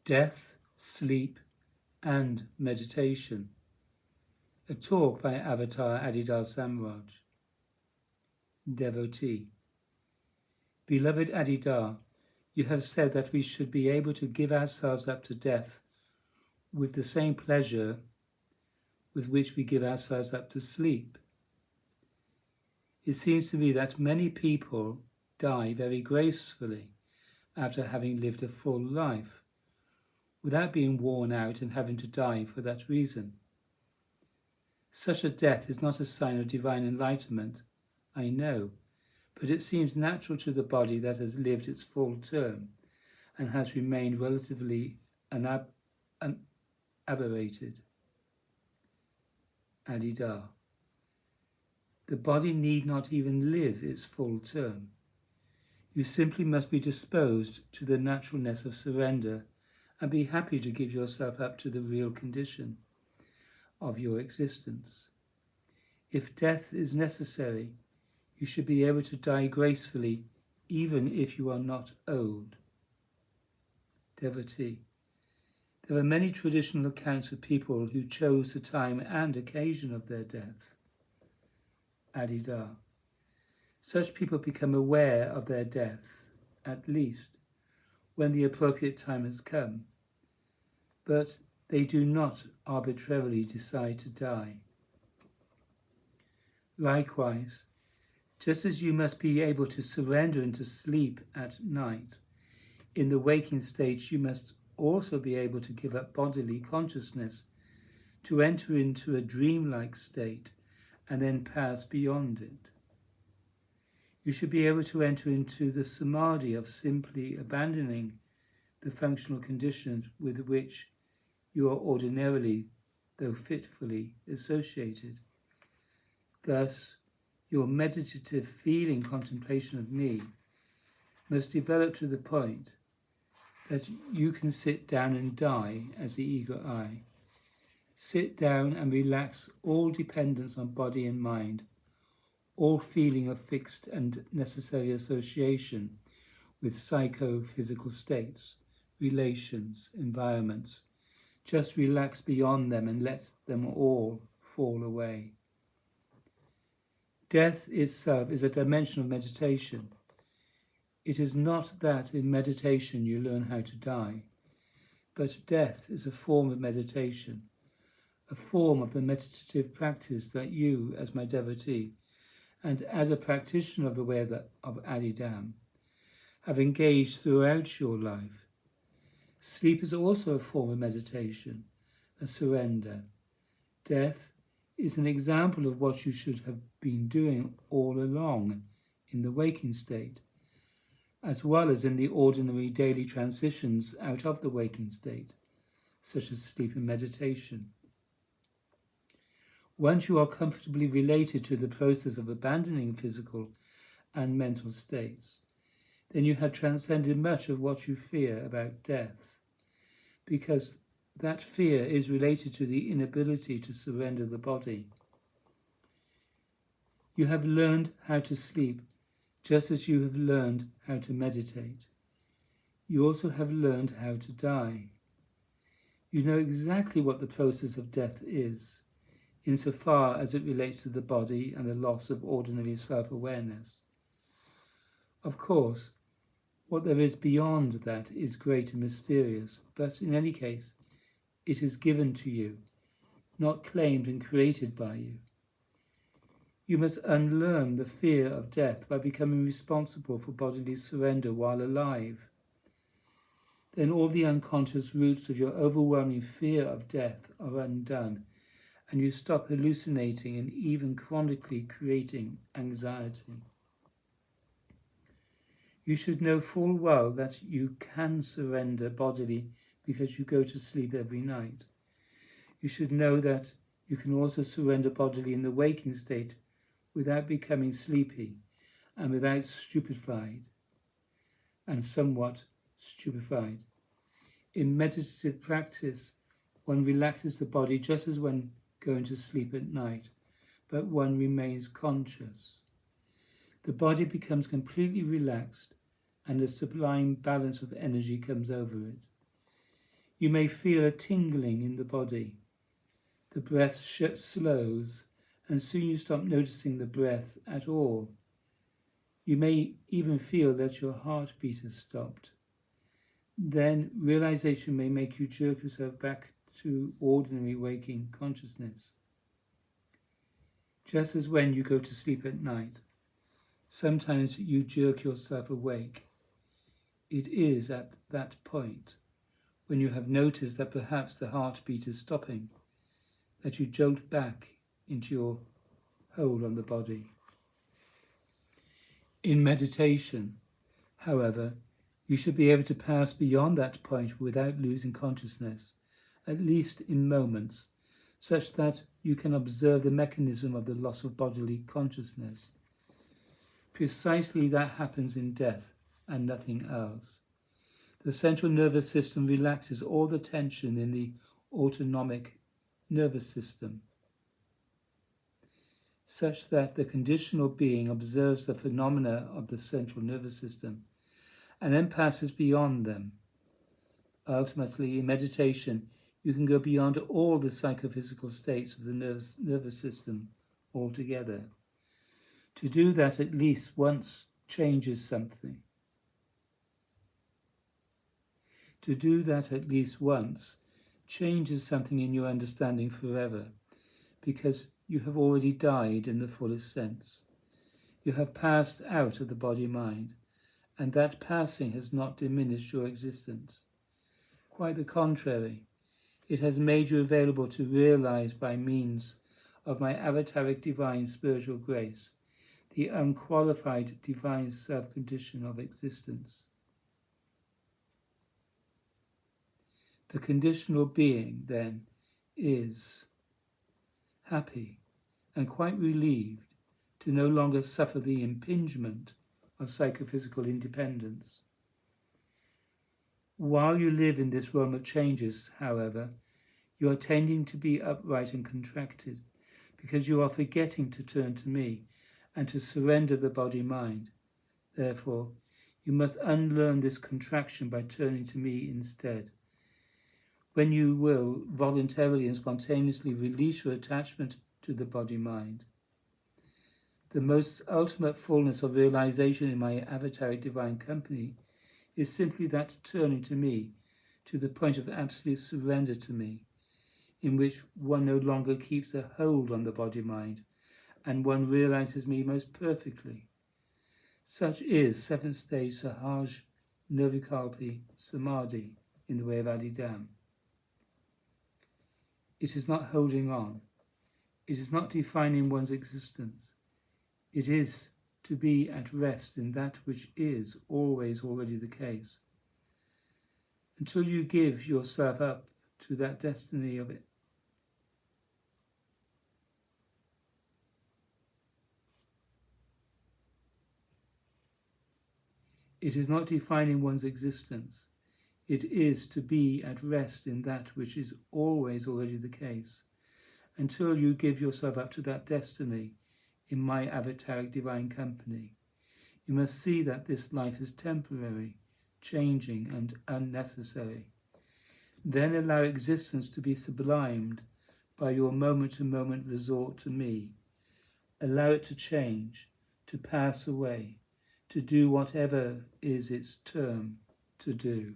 Death, Sleep and Meditation. A talk by Avatar Adidar Samraj. Devotee. Beloved Adidar, you have said that we should be able to give ourselves up to death with the same pleasure with which we give ourselves up to sleep. It seems to me that many people die very gracefully after having lived a full life, without being worn out and having to die for that reason. Such a death is not a sign of divine enlightenment, I know, but it seems natural to the body that has lived its full term and has remained relatively unaberrated. Adidar. The body need not even live its full term. You simply must be disposed to the naturalness of surrender and be happy to give yourself up to the real condition of your existence. If death is necessary, you should be able to die gracefully even if you are not old. Devotee. There are many traditional accounts of people who chose the time and occasion of their death. Adidar. Such people become aware of their death, at least, when the appropriate time has come, but they do not arbitrarily decide to die. Likewise, just as you must be able to surrender into sleep at night, in the waking state you must also be able to give up bodily consciousness to enter into a dreamlike state and then pass beyond it. You should be able to enter into the samadhi of simply abandoning the functional conditions with which you are ordinarily, though fitfully, associated. Thus, your meditative feeling contemplation of me must develop to the point that you can sit down and die as the ego I. Sit down and relax all dependence on body and mind, all feeling of fixed and necessary association with psychophysical states, relations, environments. Just relax beyond them and let them all fall away. Death itself is a dimension of meditation. It is not that in meditation you learn how to die, but death is a form of meditation, a form of the meditative practice that you, as my devotee, and as a practitioner of the way of Adidam, have engaged throughout your life. Sleep is also a form of meditation, a surrender. Death is an example of what you should have been doing all along in the waking state, as well as in the ordinary daily transitions out of the waking state, such as sleep and meditation. Once you are comfortably related to the process of abandoning physical and mental states, then you have transcended much of what you fear about death, because that fear is related to the inability to surrender the body. You have learned how to sleep, just as you have learned how to meditate. You also have learned how to die. You know exactly what the process of death is, insofar as it relates to the body and the loss of ordinary self-awareness. Of course, what there is beyond that is great and mysterious, but in any case, it is given to you, not claimed and created by you. You must unlearn the fear of death by becoming responsible for bodily surrender while alive. Then all the unconscious roots of your overwhelming fear of death are undone, and you stop hallucinating and even chronically creating anxiety. You should know full well that you can surrender bodily because you go to sleep every night. You should know that you can also surrender bodily in the waking state without becoming sleepy and without stupefied and somewhat stupefied. In meditative practice, one relaxes the body just as when going to sleep at night, but one remains conscious. The body becomes completely relaxed and a sublime balance of energy comes over it. You may feel a tingling in the body. The breath slows, and soon you stop noticing the breath at all. You may even feel that your heartbeat has stopped. Then realization may make you jerk yourself back to ordinary waking consciousness. Just as when you go to sleep at night, sometimes you jerk yourself awake. It is at that point, when you have noticed that perhaps the heartbeat is stopping, that you jolt back into your hold on the body. In meditation, however, you should be able to pass beyond that point without losing consciousness, at least in moments, such that you can observe the mechanism of the loss of bodily consciousness. Precisely that happens in death and nothing else. The central nervous system relaxes all the tension in the autonomic nervous system, such that the conditional being observes the phenomena of the central nervous system and then passes beyond them. Ultimately, in meditation, you can go beyond all the psychophysical states of the nervous system altogether. To do that at least once changes something. To do that at least once changes something in your understanding forever, because you have already died in the fullest sense. You have passed out of the body-mind, and that passing has not diminished your existence. Quite the contrary, it has made you available to realize by means of my avataric divine spiritual grace, the unqualified divine self-condition of existence. The conditional being, then, is happy and quite relieved to no longer suffer the impingement of psychophysical independence. While you live in this realm of changes, however, you are tending to be upright and contracted because you are forgetting to turn to me and to surrender the body-mind. Therefore, you must unlearn this contraction by turning to me instead. When you will voluntarily and spontaneously release your attachment to the body-mind, the most ultimate fullness of realization in my avataric divine company is simply that turning to me, to the point of absolute surrender to me, in which one no longer keeps a hold on the body-mind, and one realizes me most perfectly. Such is seventh stage Sahaj Nirvikalpi Samadhi in the way of Adidam. It is not holding on. It is not defining one's existence. It is to be at rest in that which is always already the case. Until you give yourself up to that destiny of it, it is not defining one's existence. It is to be at rest in that which is always already the case, until you give yourself up to that destiny in my avataric divine company. You must see that this life is temporary, changing, and unnecessary. Then allow existence to be sublimed by your moment-to-moment resort to me. Allow it to change, to pass away, to do whatever is its term to do.